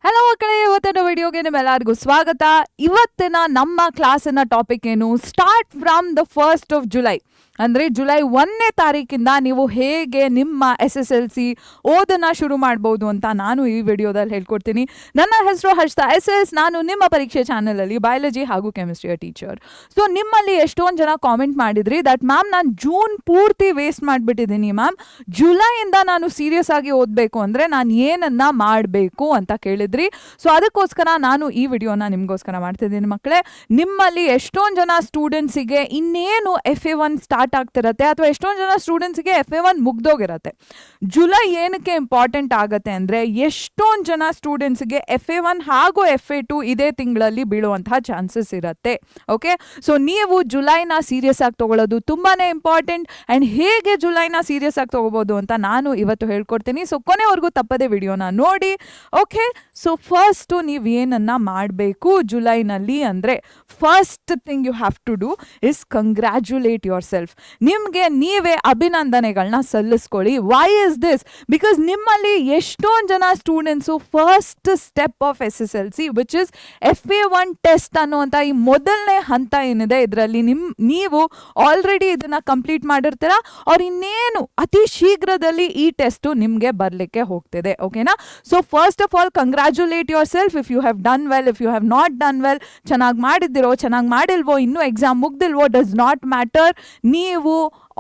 Hello ಮಕ್ಕಳೇ, ಇವತ್ತಿನ ವಿಡಿಯೋಗೆ ನಿಮ್ಮೆಲ್ಲರಿಗೂ ಸ್ವಾಗತ. ಇವತ್ತಿನ ನಮ್ಮ ಕ್ಲಾಸಿನ ಟಾಪಿಕ್ ಏನು? Start from the 1st of July. ಅಂದರೆ ಜುಲೈ 1ನೇ ತಾರೀಕಿಂದ ನೀವು ಹೇಗೆ ನಿಮ್ಮ SSLC ಓದನ್ನು ಶುರು ಮಾಡ್ಬೋದು ಅಂತ ನಾನು ಈ ವಿಡಿಯೋದಲ್ಲಿ ಹೇಳ್ಕೊಡ್ತೀನಿ. ನನ್ನ ಹೆಸರು ಹರ್ಷಿತಾ SS. ನಾನು ನಿಮ್ಮ ಪರೀಕ್ಷೆ ಚಾನಲಲ್ಲಿ ಬಯಾಲಜಿ ಹಾಗೂ ಕೆಮಿಸ್ಟ್ರಿಯ ಟೀಚರ್. ಸೊ ನಿಮ್ಮಲ್ಲಿ ಎಷ್ಟೊಂದು ಜನ ಕಾಮೆಂಟ್ ಮಾಡಿದ್ರಿ ದಟ್ ಮ್ಯಾಮ್ ನಾನು ಜೂನ್ ಪೂರ್ತಿ ವೇಸ್ಟ್ ಮಾಡಿಬಿಟ್ಟಿದ್ದೀನಿ ಮ್ಯಾಮ್, ಜುಲೈಯಿಂದ ನಾನು ಸೀರಿಯಸ್ ಆಗಿ ಓದಬೇಕು ಅಂದರೆ ನಾನು ಏನನ್ನ ಮಾಡಬೇಕು ಅಂತ ಕೇಳಿದ್ರಿ. ಸೊ ಅದಕ್ಕೋಸ್ಕರ ನಾನು ಈ ವಿಡಿಯೋನ ನಿಮಗೋಸ್ಕರ ಮಾಡ್ತಿದ್ದೀನಿ ಮಕ್ಕಳೇ. ನಿಮ್ಮಲ್ಲಿ ಎಷ್ಟೊಂದು ಜನ ಸ್ಟೂಡೆಂಟ್ಸಿಗೆ ಇನ್ನೇನು FA1 ಸ್ಟಾರ್ಟ್ ಆಗ್ತಿರತ್ತೆ ಅಥವಾ ಎಷ್ಟೊಂದು ಜನ ಸ್ಟೂಡೆಂಟ್ಸ್ಗೆ FA1 ಮುಗ್ದೋಗಿರತ್ತೆ. ಜುಲೈ ಏನಕ್ಕೆ ಇಂಪಾರ್ಟೆಂಟ್ ಆಗುತ್ತೆ ಅಂದರೆ ಎಷ್ಟೊಂದು ಜನ ಸ್ಟೂಡೆಂಟ್ಸ್ಗೆ FA1 ಹಾಗೂ FA2 ಇದೇ ತಿಂಗಳಲ್ಲಿ ಬೀಳುವಂತಹ ಚಾನ್ಸಸ್ ಇರುತ್ತೆ. ಓಕೆ, ಸೊ ನೀವು ಜುಲೈನ ಸೀರಿಯಸ್ ಆಗಿ ತಗೊಳ್ಳೋದು ತುಂಬಾ ಇಂಪಾರ್ಟೆಂಟ್. ಆ್ಯಂಡ್ ಹೇಗೆ ಜುಲೈನ ಸೀರಿಯಸ್ ಆಗಿ ತಗೋಬೋದು ಅಂತ ನಾನು ಇವತ್ತು ಹೇಳ್ಕೊಡ್ತೀನಿ. ಸೊ ಕೊನೆವರೆಗೂ ತಪ್ಪದೆ ವಿಡಿಯೋನ ನೋಡಿ. ಓಕೆ, ಸೊ ಫಸ್ಟು ನೀವು ಏನನ್ನ ಮಾಡಬೇಕು ಜುಲೈನಲ್ಲಿ ಅಂದರೆ first thing you have to do is congratulate yourself. ನಿಮಗೆ ನೀವೇ ಅಭಿನಂದನೆಗಳನ್ನ ಸಲ್ಲಿಸ್ಕೊಳ್ಳಿ. Why is this? ಬಿಕಾಸ್ ನಿಮ್ಮಲ್ಲಿ ಎಷ್ಟೊಂದು ಜನ students first step of SSLC which is FA1 test ಅನ್ನುವಂಥ ಈ ಮೊದಲನೇ ಹಂತ ಏನಿದೆ ಇದರಲ್ಲಿ ನೀವು ಆಲ್ರೆಡಿ ಇದನ್ನು ಕಂಪ್ಲೀಟ್ ಮಾಡಿರ್ತೀರಾ. ಅವ್ರು ಇನ್ನೇನು ಅತಿ ಶೀಘ್ರದಲ್ಲಿ ಈ ಟೆಸ್ಟು ನಿಮಗೆ ಬರಲಿಕ್ಕೆ ಹೋಗ್ತಿದೆ. ಓಕೆನಾ? So first of all congratulate yourself if you have done well, if you have not done well. ಚೆನ್ನಾಗಿ ಮಾಡಿದ್ದಿರೋ ಚೆನ್ನಾಗಿ ಮಾಡಿಲ್ವೋ, ಇನ್ನೂ ಎಕ್ಸಾಮ್ ಮುಗ್ದಿಲ್ವೋ, ಡಸ್ ನಾಟ್ ಮ್ಯಾಟರ್. ನೀವು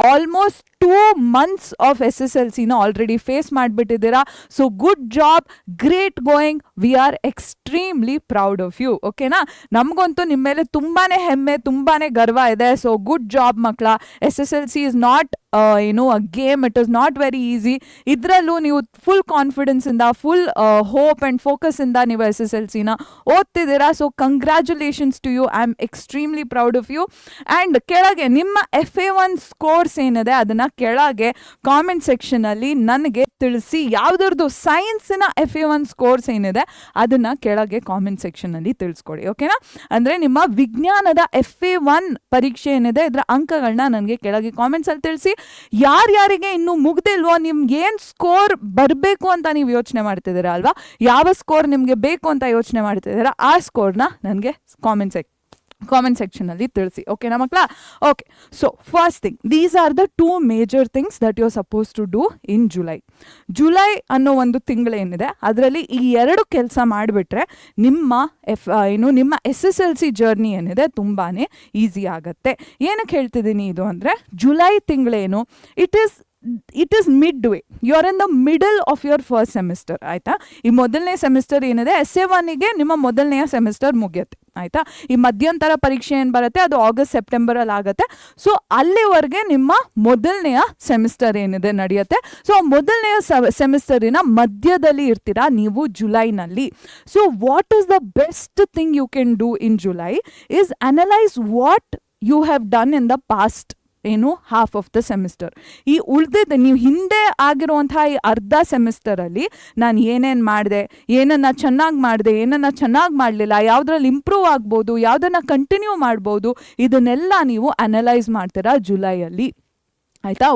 ಆಲ್ಮೋಸ್ಟ್ 2 months ಆಫ್ SSLCನ ಆಲ್ರೆಡಿ ಫೇಸ್ ಮಾಡಿಬಿಟ್ಟಿದ್ದೀರಾ. So good job, great going, we are extremely proud of you. ಓಕೆನಾ? ನಮಗಂತೂ ನಿಮ್ಮ ಮೇಲೆ ತುಂಬಾ ಹೆಮ್ಮೆ, ತುಂಬಾ ಗರ್ವ ಇದೆ. ಸೊ ಗುಡ್ ಜಾಬ್ ಮಕ್ಕಳ. SSLC is not a game, it is not very easy. ಇದರಲ್ಲೂ ನೀವು ಫುಲ್ ಕಾನ್ಫಿಡೆನ್ಸಿಂದ, ಫುಲ್ ಹೋಪ್ ಆ್ಯಂಡ್ ಫೋಕಸಿಂದ ನೀವು SSLCನ ಓದ್ತಿದ್ದೀರಾ. So congratulations to you. I am extremely proud of you. And ಕೆಳಗೆ ನಿಮ್ಮ FA1 ಸ್ಕೋರ್ಸ್ ಏನಿದೆ ಅದನ್ನು ಕೆಳಗೆ ಕಾಮೆಂಟ್ ಸೆಕ್ಷನಲ್ಲಿ ನನಗೆ ತಿಳಿಸಿ. ಯಾವುದ್ರದ್ದು ಸೈನ್ಸಿನ FA1 ಸ್ಕೋರ್ಸ್ ಏನಿದೆ ಅದನ್ನು ಕೆಳಗೆ ಕಾಮೆಂಟ್ ಸೆಕ್ಷನಲ್ಲಿ ತಿಳಿಸ್ಕೊಡಿ. ಓಕೆನಾ? ಅಂದರೆ ನಿಮ್ಮ ವಿಜ್ಞಾನದ FA1 ಪರೀಕ್ಷೆ ಏನಿದೆ ಇದರ ಅಂಕಗಳನ್ನ ನನಗೆ ಕೆಳಗೆ ಕಾಮೆಂಟ್ಸಲ್ಲಿ ತಿಳಿಸಿ. ಯಾರ್ಯಾರಿಗೆ ಇನ್ನೂ ಮುಗ್ದಿಲ್ವೋ, ನಿಮ್ಗೆ ಏನು ಸ್ಕೋರ್ ಬರಬೇಕು ಅಂತ ನೀವು ಯೋಚನೆ ಮಾಡ್ತಿದ್ದೀರಾ ಅಲ್ವಾ, ಯಾವ ಸ್ಕೋರ್ ನಿಮಗೆ ಬೇಕು ಅಂತ ಯೋಚನೆ ಮಾಡ್ತಿದ್ದೀರಾ ಆ ಸ್ಕೋರ್ನ ನನಗೆ ಕಾಮೆಂಟ್ ಸೆಕ್ಷನಲ್ಲಿ ತಿಳಿಸಿ. ಓಕೆನಾ ಮಕ್ಕಳ? Okay, so first thing, these are the 2 major things that you are suppose to do in July ಅನ್ನೋ ಒಂದು ತಿಂಗಳೇನಿದೆ ಅದರಲ್ಲಿ ಈ 2 ಕೆಲಸ ಮಾಡಿಬಿಟ್ರೆ ನಿಮ್ಮ ನಿಮ್ಮ SSLC ಜರ್ನಿ ಏನಿದೆ ತುಂಬಾ ಈಸಿ ಆಗುತ್ತೆ. ಏನಕ್ಕೆ ಹೇಳ್ತಿದ್ದೀನಿ ಇದು ಅಂದರೆ ಜುಲೈ ತಿಂಗಳೇನು it is mid way. You are in the middle of your first semester. ಆಯಿತಾ? ಈ ಮೊದಲನೇ ಸೆಮಿಸ್ಟರ್ ಏನಿದೆ SA1ಗೆ ನಿಮ್ಮ ಮೊದಲನೆಯ ಸೆಮಿಸ್ಟರ್ ಮುಗಿಯುತ್ತೆ. ಆಯಿತಾ? ಈ ಮಧ್ಯಂತರ ಪರೀಕ್ಷೆ ಏನು ಬರುತ್ತೆ ಅದು August September ಆಗುತ್ತೆ. ಸೊ ಅಲ್ಲಿವರೆಗೆ ನಿಮ್ಮ ಮೊದಲನೆಯ ಸೆಮಿಸ್ಟರ್ ಏನಿದೆ ನಡೆಯುತ್ತೆ. ಸೊ ಮೊದಲನೆಯ ಸೆಮಿಸ್ಟರಿನ ಮಧ್ಯದಲ್ಲಿ ಇರ್ತೀರಾ ನೀವು ಜುಲೈನಲ್ಲಿ. So what is the best thing you can do in July is analyse what you have done in the past half of the semester. ಈ ಉಳಿದಿದ್ದ ನೀವು ಹಿಂದೆ ಆಗಿರುವಂತಹ ಈ ಅರ್ಧ ಸೆಮಿಸ್ಟರಲ್ಲಿ ನಾನು ಏನೇನು ಮಾಡಿದೆ, ಏನನ್ನು ಚೆನ್ನಾಗಿ ಮಾಡಿದೆ, ಏನನ್ನು ಚೆನ್ನಾಗಿ ಮಾಡಲಿಲ್ಲ, ಯಾವುದ್ರಲ್ಲಿ ಇಂಪ್ರೂವ್ ಆಗ್ಬೋದು, ಯಾವುದನ್ನು ಕಂಟಿನ್ಯೂ ಮಾಡ್ಬೋದು, ಇದನ್ನೆಲ್ಲ ನೀವು ಅನಲೈಸ್ ಮಾಡ್ತೀರಾ ಜುಲೈಯಲ್ಲಿ. ಆಯಿತಾ?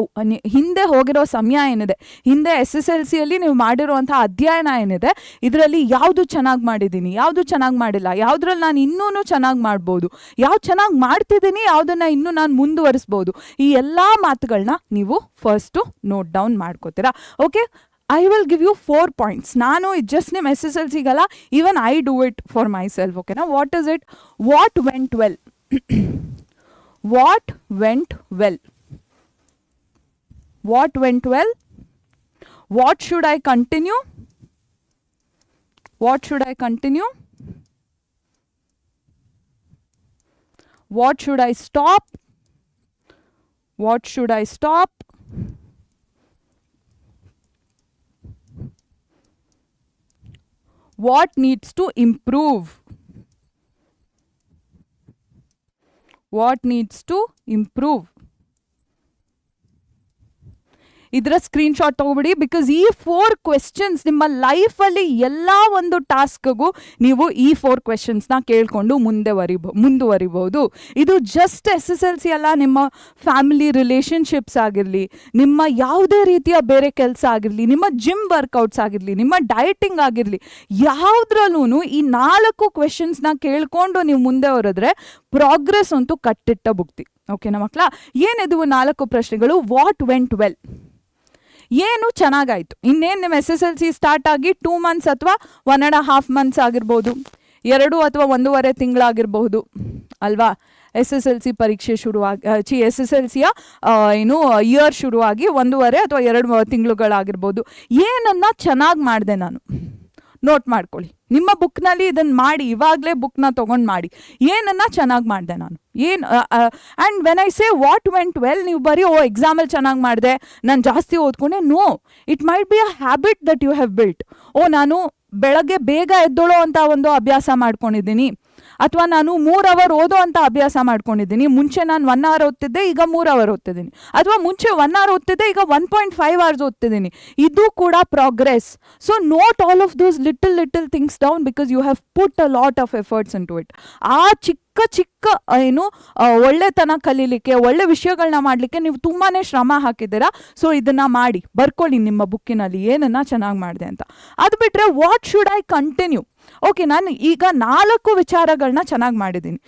ಹಿಂದೆ ಹೋಗಿರೋ ಸಮಯ ಏನಿದೆ, ಹಿಂದೆ SSLCಯಲ್ಲಿ ನೀವು ಮಾಡಿರುವಂಥ ಅಧ್ಯಯನ ಏನಿದೆ ಇದರಲ್ಲಿ ಯಾವುದು ಚೆನ್ನಾಗಿ ಮಾಡಿದ್ದೀನಿ, ಯಾವುದು ಚೆನ್ನಾಗಿ ಮಾಡಿಲ್ಲ, ಯಾವುದ್ರಲ್ಲಿ ನಾನು ಇನ್ನೂ ಚೆನ್ನಾಗಿ ಮಾಡ್ಬೋದು, ಯಾವ್ದು ಚೆನ್ನಾಗಿ ಮಾಡ್ತಿದ್ದೀನಿ, ಯಾವುದನ್ನು ಇನ್ನೂ ನಾನು ಮುಂದುವರಿಸ್ಬೋದು, ಈ ಎಲ್ಲ ಮಾತುಗಳನ್ನ ನೀವು ಫಸ್ಟು ನೋಟ್ ಡೌನ್ ಮಾಡ್ಕೋತೀರಾ. Okay, I will give you 4 points. ನಾನು ಜಸ್ಟ್ ನಿಮ್ಮ SSLCಗಲ್ಲ, even I do it for myself. ಓಕೆನಾ? What is it? What went well? What went well? What went well? What should I continue? What should I continue? What should I stop? What should I stop? What needs to improve? What needs to improve? ಇದರ screenshot ತೊಗೊಬಿಡಿ. Because ಈ 4 questions ನಿಮ್ಮ ಲೈಫಲ್ಲಿ ಎಲ್ಲ ಒಂದು ಟಾಸ್ಕ್ಗೂ ನೀವು ಈ 4 ಕ್ವೆಶನ್ಸ್ನ ಕೇಳಿಕೊಂಡು ಮುಂದುವರಿಬಹುದು. ಇದು ಜಸ್ಟ್ SSLC ಅಲ್ಲ, ನಿಮ್ಮ ಫ್ಯಾಮಿಲಿ ರಿಲೇಷನ್ಶಿಪ್ಸ್ ಆಗಿರಲಿ, ನಿಮ್ಮ ಯಾವುದೇ ರೀತಿಯ ಬೇರೆ ಕೆಲಸ ಆಗಿರಲಿ, ನಿಮ್ಮ ಜಿಮ್ ವರ್ಕೌಟ್ಸ್ ಆಗಿರಲಿ, ನಿಮ್ಮ ಡಯಟಿಂಗ್ ಆಗಿರಲಿ, ಯಾವುದ್ರಲ್ಲೂ ಈ 4 ಕ್ವೆಶನ್ಸ್ನ ಕೇಳ್ಕೊಂಡು ನೀವು ಮುಂದೆ ಹೊರದ್ರೆ ಪ್ರೋಗ್ರೆಸ್ ಅಂತೂ ಕಟ್ಟಿಟ್ಟ ಬುಕ್ತಿ. ಓಕೆನಾ ಮಕ್ಕಳ? ಏನಿದು 4 ಪ್ರಶ್ನೆಗಳು? ವಾಟ್ ವೆಂಟ್ ವೆಲ್, ಏನು ಚೆನ್ನಾಗಾಯಿತು. ಇನ್ನೇನು ನಿಮ್ಮ SSLC ಸ್ಟಾರ್ಟ್ ಆಗಿ 2 ಮಂತ್ಸ್ ಅಥವಾ 1.5 ಮಂತ್ಸ್ ಆಗಿರ್ಬೋದು, 2 ಅಥವಾ 1.5 ತಿಂಗಳಾಗಿರ್ಬಹುದು ಅಲ್ವಾ. SSLC ಪರೀಕ್ಷೆ ಶುರುವಾಗಿ SSLCಯ ಇಯರ್ ಶುರುವಾಗಿ 1.5 ಅಥವಾ 2 ತಿಂಗಳುಗಳಾಗಿರ್ಬೋದು. ಏನನ್ನ ಚೆನ್ನಾಗಿ ಮಾಡಿದೆ ನಾನು, ನೋಟ್ ಮಾಡ್ಕೊಳ್ಳಿ. ನಿಮ್ಮ ಬುಕ್ನಲ್ಲಿ ಇದನ್ನು ಮಾಡಿ, ಇವಾಗಲೇ ಬುಕ್ನ ತೊಗೊಂಡು ಮಾಡಿ. ಏನನ್ನ ಚೆನ್ನಾಗಿ ಮಾಡಿದೆ ನಾನು, and when I say what went well, ನೀವು ಬರೀ ಎಕ್ಸಾಮಲ್ಲಿ ಚೆನ್ನಾಗಿ ಮಾಡಿದೆ, ನಾನು ಜಾಸ್ತಿ ಓದ್ಕೊಂಡೆ. No, it might be a habit that you have built. ನಾನು ಬೆಳಗ್ಗೆ ಬೇಗ ಎದ್ದೋಳೋ ಅಂತ ಒಂದು ಅಭ್ಯಾಸ ಮಾಡ್ಕೊಂಡಿದ್ದೀನಿ, ಅಥವಾ ನಾನು 3 ಅವರ್ ಓದೋ ಅಂತ ಅಭ್ಯಾಸ ಮಾಡ್ಕೊಂಡಿದ್ದೀನಿ. ಮುಂಚೆ ನಾನು 1 ಅವರ್ ಓದ್ತಿದ್ದೆ, ಈಗ 3 ಅವರ್ ಓದ್ತಿದ್ದೀನಿ. ಅಥವಾ ಮುಂಚೆ 1 ಅವರ್ ಓದ್ತಿದ್ದೆ, ಈಗ 1.5 ಅವರ್ಸ್ ಓದ್ತಿದ್ದೀನಿ. ಇದು ಕೂಡ progress. So note all of those little things down, because you have put a lot of efforts in to it. ಆ ಚಿಕ್ಕ ಒಳ್ಳೆತನ ಕಲೀಲಿಕ್ಕೆ, ಒಳ್ಳೆ ವಿಷಯಗಳನ್ನ ಮಾಡಲಿಕ್ಕೆ ನೀವು ತುಂಬಾ ಶ್ರಮ ಹಾಕಿದ್ದೀರಾ. ಸೊ ಇದನ್ನು ಮಾಡಿ ಬರ್ಕೊಳ್ಳಿ ನಿಮ್ಮ ಬುಕ್ಕಿನಲ್ಲಿ ಏನನ್ನ ಚೆನ್ನಾಗಿ ಮಾಡಿದೆ ಅಂತ. ಅದು ಬಿಟ್ಟರೆ what should I continue. Okay, ನಾನು ಈಗ 4 ವಿಚಾರಗಳನ್ನ ಚೆನ್ನಾಗಿ ಮಾಡಿದ್ದೀನಿ.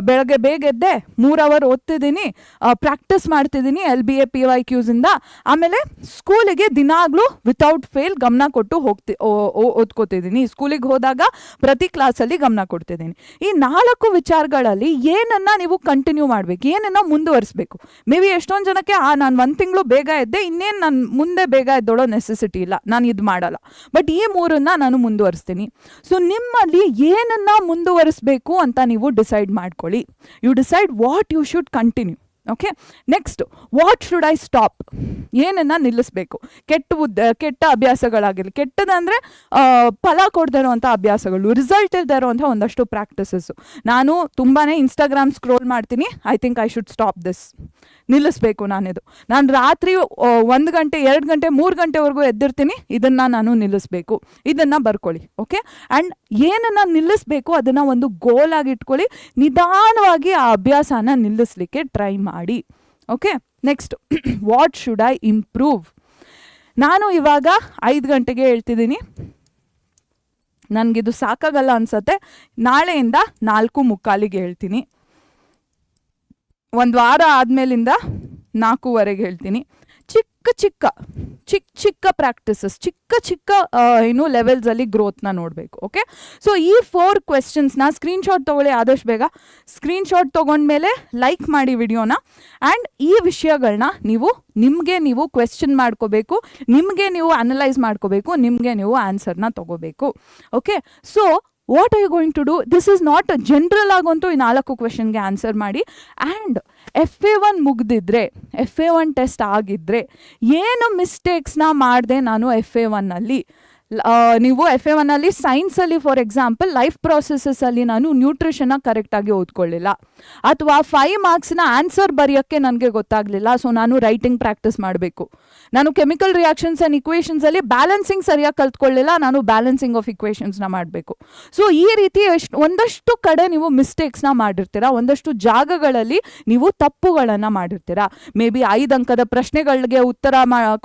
ಬೆಳಗ್ಗೆ ಬೇಗ ಎದ್ದೆ, 3 ಅವರ್ ಓದ್ತಿದ್ದೀನಿ, ಪ್ರಾಕ್ಟೀಸ್ ಮಾಡ್ತಿದ್ದೀನಿ LBA PYQs ಇಂದ. ಆಮೇಲೆ ಸ್ಕೂಲಿಗೆ ದಿನಾಗ್ಲೂ ವಿತೌಟ್ ಫೇಲ್ ಗಮನ ಕೊಟ್ಟು ಓದ್ಕೋತಿದ್ದೀನಿ. ಸ್ಕೂಲಿಗೆ ಹೋದಾಗ ಪ್ರತಿ ಕ್ಲಾಸಲ್ಲಿ ಗಮನ ಕೊಡ್ತಿದ್ದೀನಿ. ಈ 4 ವಿಚಾರಗಳಲ್ಲಿ ಏನನ್ನ ನೀವು ಕಂಟಿನ್ಯೂ ಮಾಡಬೇಕು, ಏನನ್ನ ಮುಂದುವರಿಸಬೇಕು. ಮೇ ಬಿ ಎಷ್ಟೊಂದು ಜನಕ್ಕೆ ನಾನು 1 ತಿಂಗಳು ಬೇಗ ಎದ್ದೆ, ಇನ್ನೇನು ನಾನು ಮುಂದೆ ಬೇಗ ಎದ್ದೋಳೋ ನೆಸೆಸಿಟಿ ಇಲ್ಲ, ನಾನು ಇದು ಮಾಡಲ್ಲ. ಬಟ್ ಈ 3ನ್ನ ನಾನು ಮುಂದುವರಿಸ್ತೀನಿ. ಸೊ ನಿಮ್ಮಲ್ಲಿ ಏನನ್ನ ಮುಂದುವರಿಸಬೇಕು ಅಂತ ನೀವು ಡಿಸೈಡ್ ಮಾಡ್ಕೊಳ್ಳಿ. You decide what you should continue. Okay, next what should I stop, ಏನನ್ನ ನಿಲ್ಲಿಸಬೇಕು. ಕೆಟ್ಟ ಅಭ್ಯಾಸಗಳಾಗಿರಲಿ, ಕೆಟ್ಟದಂದರೆ ಫಲ ಕೊಡದೇ ಇರೋವಂಥ ಅಭ್ಯಾಸಗಳು, ರಿಸಲ್ಟ್ ಇಲ್ಲದೆ ಇರೋವಂಥ ಒಂದಷ್ಟು ಪ್ರಾಕ್ಟೀಸಸ್ಸು. ನಾನು ತುಂಬಾ ಇನ್ಸ್ಟಾಗ್ರಾಮ್ ಸ್ಕ್ರೋಲ್ ಮಾಡ್ತೀನಿ, I think I should stop this, ನಿಲ್ಲಿಸಬೇಕು ನಾನಿದು. ನಾನು ರಾತ್ರಿ 1 ಗಂಟೆ 2 ಗಂಟೆ 3 ಗಂಟೆವರೆಗೂ ಎದ್ದಿರ್ತೀನಿ, ಇದನ್ನು ನಾನು ನಿಲ್ಲಿಸಬೇಕು. ಇದನ್ನು ಬರ್ಕೊಳ್ಳಿ. ಓಕೆ, ಆ್ಯಂಡ್ ಏನನ್ನು ನಿಲ್ಲಿಸಬೇಕು ಅದನ್ನು ಒಂದು ಗೋಲ್ ಆಗಿ ಇಟ್ಕೊಳ್ಳಿ. ನಿಧಾನವಾಗಿ ಆ ಅಭ್ಯಾಸನ ನಿಲ್ಲಿಸಲಿಕ್ಕೆ ಟ್ರೈ ಮಾಡಿ. Okay, next what should I improve. ನಾನು ಇವಾಗ 5 ಗಂಟೆಗೆ ಹೇಳ್ತಿದ್ದೀನಿ, ನನಗಿದು ಸಾಕಾಗಲ್ಲ ಅನ್ಸತ್ತೆ, ನಾಳೆಯಿಂದ 4:45 ಹೇಳ್ತೀನಿ. 1 ವಾರ ಆದಮೇಲಿಂದ 4:15 ಹೇಳ್ತೀನಿ. ಚಿಕ್ಕ ಪ್ರಾಕ್ಟೀಸಸ್, ಚಿಕ್ಕ ಲೆವೆಲ್ಸಲ್ಲಿ ಗ್ರೋತ್ನ ನೋಡಬೇಕು. ಓಕೆ, ಸೊ ಈ 4 ಕ್ವೆಶನ್ಸ್ನ ಸ್ಕ್ರೀನ್ಶಾಟ್ ತೊಗೊಳ್ಳಿ ಆದಷ್ಟು ಬೇಗ. ಸ್ಕ್ರೀನ್ಶಾಟ್ ತೊಗೊಂಡ್ಮೇಲೆ ಲೈಕ್ ಮಾಡಿ ವಿಡಿಯೋನ. ಆ್ಯಂಡ್ ಈ ವಿಷಯಗಳನ್ನ ನಿಮಗೆ ನೀವು ಕ್ವೆಶ್ಚನ್ ಮಾಡ್ಕೋಬೇಕು, ನಿಮಗೆ ನೀವು ಅನಲೈಸ್ ಮಾಡ್ಕೋಬೇಕು, ನಿಮಗೆ ನೀವು ಆನ್ಸರ್ನ ತೊಗೋಬೇಕು. Okay, so what are you going to do? This is not general ಆಗಂತೂ ಈ 4 ಕ್ವೆಶನ್ಗೆ ಆನ್ಸರ್ ಮಾಡಿ. ಆ್ಯಂಡ್ FA1 ಮುಗ್ದಿದ್ರೆ, FA1 ಟೆಸ್ಟ್ ಆಗಿದ್ದರೆ ಏನು ಮಿಸ್ಟೇಕ್ಸ್ನ ಮಾಡಿದೆ ನಾನು FA1ಅಲ್ಲಿ, ನೀವು FA1ಅಲ್ಲಿ ಸೈನ್ಸಲ್ಲಿ ಫಾರ್ ಎಕ್ಸಾಂಪಲ್ ಲೈಫ್ ಪ್ರಾಸೆಸಸ್ಸಲ್ಲಿ ನಾನು ನ್ಯೂಟ್ರಿಷನ್ನ ಕರೆಕ್ಟಾಗಿ ಓದ್ಕೊಳ್ಳಿಲ್ಲ, ಅಥವಾ 5 ಮಾರ್ಕ್ಸ್ನ ಆನ್ಸರ್ ಬರೆಯೋಕ್ಕೆ ನನಗೆ ಗೊತ್ತಾಗಲಿಲ್ಲ, ಸೊ ನಾನು ರೈಟಿಂಗ್ ಪ್ರಾಕ್ಟೀಸ್ ಮಾಡಬೇಕು. ನಾನು ಕೆಮಿಕಲ್ ರಿಯಾಕ್ಷನ್ಸ್ ಆ್ಯಂಡ್ ಇಕ್ವೇಷನ್ಸಲ್ಲಿ ಬ್ಯಾಲೆನ್ಸಿಂಗ್ ಸರಿಯಾಗಿ ಕಲ್ತ್ಕೊಳ್ಳಿಲ್ಲ, ನಾನು ಬ್ಯಾಲೆನ್ಸಿಂಗ್ ಆಫ್ ಇಕ್ವೇಷನ್ಸ್ನ ಮಾಡಬೇಕು. ಸೊ ಈ ರೀತಿ ಒಂದಷ್ಟು ಕಡೆ ನೀವು ಮಿಸ್ಟೇಕ್ಸ್ನ ಮಾಡಿರ್ತೀರಾ, ಒಂದಷ್ಟು ಜಾಗಗಳಲ್ಲಿ ನೀವು ತಪ್ಪುಗಳನ್ನು ಮಾಡಿರ್ತೀರಾ. ಮೇ ಬಿ 5 ಅಂಕದ ಪ್ರಶ್ನೆಗಳಿಗೆ ಉತ್ತರ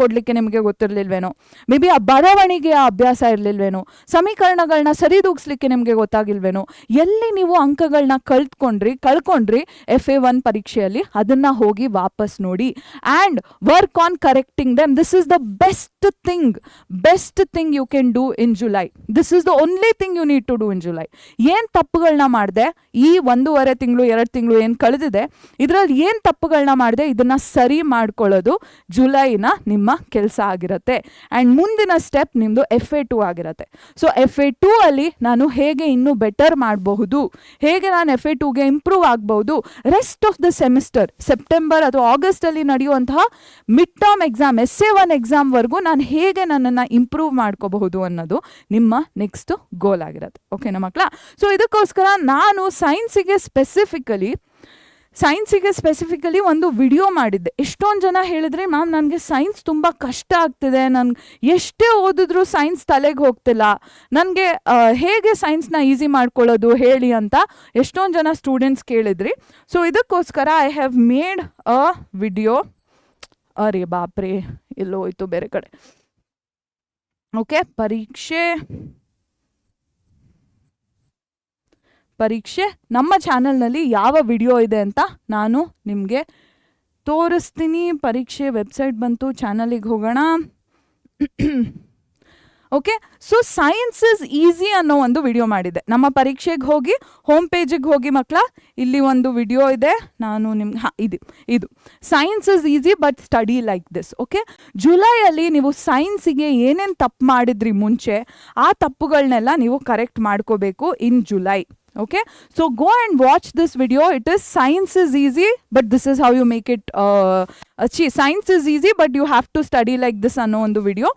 ಕೊಡಲಿಕ್ಕೆ ನಿಮಗೆ ಗೊತ್ತಿರಲಿಲ್ವೇನೋ, ಮೇ ಬಿ ಆ ಬರವಣಿಗೆ ಅಭ್ಯಾಸ ಇರಲಿಲ್ವೇನೋ, ಸಮೀಕರಣಗಳನ್ನ ಸರಿದೂಗಿಸ್ಲಿಕ್ಕೆ ನಿಮಗೆ ಗೊತ್ತಾಗಿಲ್ವೇನೋ. ಎಲ್ಲಿ ನೀವು ಅಂಕಗಳನ್ನ ಕಳ್ಕೊಂಡ್ರಿ FA1 ಪರೀಕ್ಷೆಯಲ್ಲಿ, ಅದನ್ನ ಹೋಗಿ ವಾಪಸ್ ನೋಡಿ and work on correcting them. This is the best thing you can do in July. This is the only thing you need to do in July. ಏನು ತಪ್ಪುಗಳನ್ನ ಮಾಡಿದೆ ಈ 1.5 ತಿಂಗಳು 2 ತಿಂಗಳು ಏನು ಕಳೆದಿದೆ, ಇದರಲ್ಲಿ ಏನು ತಪ್ಪುಗಳನ್ನ ಮಾಡಿದೆ, ಇದನ್ನ ಸರಿ ಮಾಡ್ಕೊಳ್ಳೋದು ಜುಲೈನ ನಿಮ್ಮ ಕೆಲಸ ಆಗಿರುತ್ತೆ. ಆ್ಯಂಡ್ ಮುಂದಿನ ಸ್ಟೆಪ್ ನಿಮ್ಮದು FA2 ಆಗಿರುತ್ತೆ. ಸೊ FA2 ಅಲ್ಲಿ ನಾನು ಹೇಗೆ ಇನ್ನೂ ಬೆಟರ್ ಮಾಡಬಹುದು, ಹೇಗೆ ನಾನು FA2ಗೆ ಇಂಪ್ರೂವ್ ಆಗ್ಬಹುದು, rest of the semester September ಅಥವಾ ಆಗಸ್ಟಲ್ಲಿ ನಡೆಯುವಂತಹ ಮಿಡ್ ಟರ್ಮ್ ಎಕ್ಸಾಮ್ SA1 ಎಕ್ಸಾಮ್ವರೆಗೂ ನಾನು ಹೇಗೆ ನನ್ನನ್ನು ಇಂಪ್ರೂವ್ ಮಾಡ್ಕೋಬಹುದು ಅನ್ನೋದು ನಿಮ್ಮ ನೆಕ್ಸ್ಟ್ ಗೋಲ್ ಆಗಿರುತ್ತೆ. ಓಕೆನಾ ಮಕ್ಕಳ? ಸೊ ಇದಕ್ಕೋಸ್ಕರ ನಾನು ಸೈನ್ಸಿಗೆ ಸ್ಪೆಸಿಫಿಕಲಿ ಸೈನ್ಸಿಗೆ ಸ್ಪೆಸಿಫಿಕಲಿ ಒಂದು ವಿಡಿಯೋ ಮಾಡಿದ್ದೆ. ಎಷ್ಟೊಂದು ಜನ ಹೇಳಿದ್ರೆ ಮ್ಯಾಮ್ ನನಗೆ ಸೈನ್ಸ್ ತುಂಬ ಕಷ್ಟ ಆಗ್ತಿದೆ, ನನ್ಗೆ ಎಷ್ಟೇ ಓದಿದ್ರು ಸೈನ್ಸ್ ತಲೆಗೆ ಹೋಗ್ತಿಲ್ಲ, ನನಗೆ ಹೇಗೆ ಸೈನ್ಸ್ನ ಈಸಿ ಮಾಡ್ಕೊಳ್ಳೋದು ಹೇಳಿ ಅಂತ ಎಷ್ಟೊಂದು ಜನ ಸ್ಟೂಡೆಂಟ್ಸ್ ಕೇಳಿದ್ರಿ. ಸೊ ಇದಕ್ಕೋಸ್ಕರ I have made a video. ಅರೆ ಬಾಪ್ರೆ, ಎಲ್ಲೋ ಹೋಯ್ತು ಬೇರೆ ಕಡೆ. ಓಕೆ, ಪರೀಕ್ಷೆ ನಮ್ಮ ಚಾನಲ್ನಲ್ಲಿ ಯಾವ ವಿಡಿಯೋ ಇದೆ ಅಂತ ನಾನು ನಿಮಗೆ ತೋರಿಸ್ತೀನಿ. ಪರೀಕ್ಷೆ ವೆಬ್ಸೈಟ್ ಬಂತು, ಚಾನಲಿಗೆ ಹೋಗೋಣ. Okay, so science is easy ಅನ್ನೋ ಒಂದು ವಿಡಿಯೋ ಮಾಡಿದೆ. ನಮ್ಮ ಪರೀಕ್ಷೆಗೆ ಹೋಗಿ ಹೋಮ್ ಪೇಜಿಗೆ ಹೋಗಿ ಮಕ್ಕಳ, ಇಲ್ಲಿ ಒಂದು ವಿಡಿಯೋ ಇದೆ. ನಾನು ನಿಮ್ಗೆ ಇದು science is easy but study like this. Okay, ಜುಲೈಯಲ್ಲಿ ನೀವು ಸೈನ್ಸಿಗೆ ಏನೇನು ತಪ್ಪು ಮಾಡಿದ್ರಿ ಮುಂಚೆ, ಆ ತಪ್ಪುಗಳನ್ನೆಲ್ಲ ನೀವು ಕರೆಕ್ಟ್ ಮಾಡ್ಕೋಬೇಕು ಇನ್ July. Okay, so go and watch this video. It is science is easy but this is how you make it science is easy but you have to study like this ಅನ್ನೋ ಒಂದು video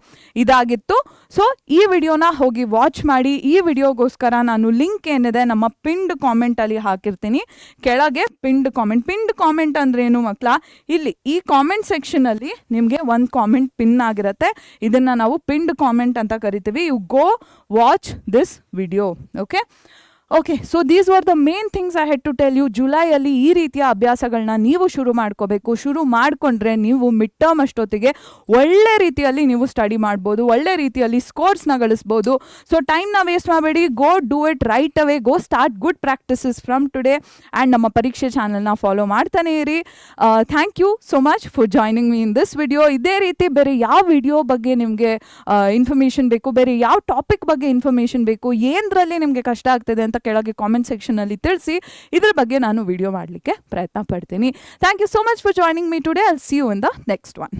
ಇದಾಗಿತ್ತು. So ಈ ವಿಡಿಯೋನ ಹೋಗಿ watch ಮಾಡಿ. ಈ ವಿಡಿಯೋಗೋಸ್ಕರ ನಾನು link ಏನಿದೆ ನಮ್ಮ ಪಿನ್ಡ್ ಕಾಮೆಂಟಲ್ಲಿ ಹಾಕಿರ್ತೀನಿ ಕೆಳಗೆ. ಪಿನ್ಡ್ ಕಾಮೆಂಟ್ ಅಂದ್ರೆ ಏನು ಮಕ್ಕಳ, ಇಲ್ಲಿ ಈ ಕಾಮೆಂಟ್ ಸೆಕ್ಷನಲ್ಲಿ ನಿಮಗೆ ಒಂದು ಕಾಮೆಂಟ್ ಪಿನ್ ಆಗಿರುತ್ತೆ. ಇದನ್ನು ನಾವು ಪಿನ್ಡ್ ಕಾಮೆಂಟ್ ಅಂತ ಕರಿತೀವಿ. You go watch this video. Okay, so these are the main things I had to tell you. ಜುಲೈಯಲ್ಲಿ ಈ ರೀತಿಯ ಅಭ್ಯಾಸಗಳನ್ನ ನೀವು ಶುರು ಮಾಡ್ಕೋಬೇಕು. ಶುರು ಮಾಡಿಕೊಂಡ್ರೆ ನೀವು ಮಿಡ್ ಟರ್ಮ್ ಅಷ್ಟೊತ್ತಿಗೆ ಒಳ್ಳೆ ರೀತಿಯಲ್ಲಿ ನೀವು ಸ್ಟಡಿ ಮಾಡ್ಬೋದು, ಒಳ್ಳೆ ರೀತಿಯಲ್ಲಿ ಸ್ಕೋರ್ಸ್ನ ಗಳಿಸ್ಬೋದು. ಸೊ ಟೈಮ್ನ ವೇಸ್ಟ್ ಮಾಡಬೇಡಿ, go do it right away, go start good practices from today. And ನಮ್ಮ ಪರೀಕ್ಷೆ ಚಾನಲ್ನ ಫಾಲೋ ಮಾಡ್ತಾನೆ ಇರಿ. Thank you so much for joining me in this video. ಇದೇ ರೀತಿ ಬೇರೆ ಯಾವ ವಿಡಿಯೋ ಬಗ್ಗೆ ನಿಮಗೆ ಇನ್ಫಾರ್ಮೇಷನ್ ಬೇಕು, ಬೇರೆ ಯಾವ ಟಾಪಿಕ್ ಬಗ್ಗೆ ಇನ್ಫಾರ್ಮೇಷನ್ ಬೇಕು, ಏನರಲ್ಲಿ ನಿಮಗೆ ಕಷ್ಟ ಆಗ್ತಿದೆ ಅಂತ ಕೆಳಗೆ ಕಾಮೆಂಟ್ ಸೆಕ್ಷನಲ್ಲಿ ತಿಳಿಸಿ. ಇದ್ರ ಬಗ್ಗೆ ನಾನು ವಿಡಿಯೋ ಮಾಡಲಿಕ್ಕೆ ಪ್ರಯತ್ನ ಪಡ್ತೀನಿ. Thank you so much for joining me today. I will see you in the next one.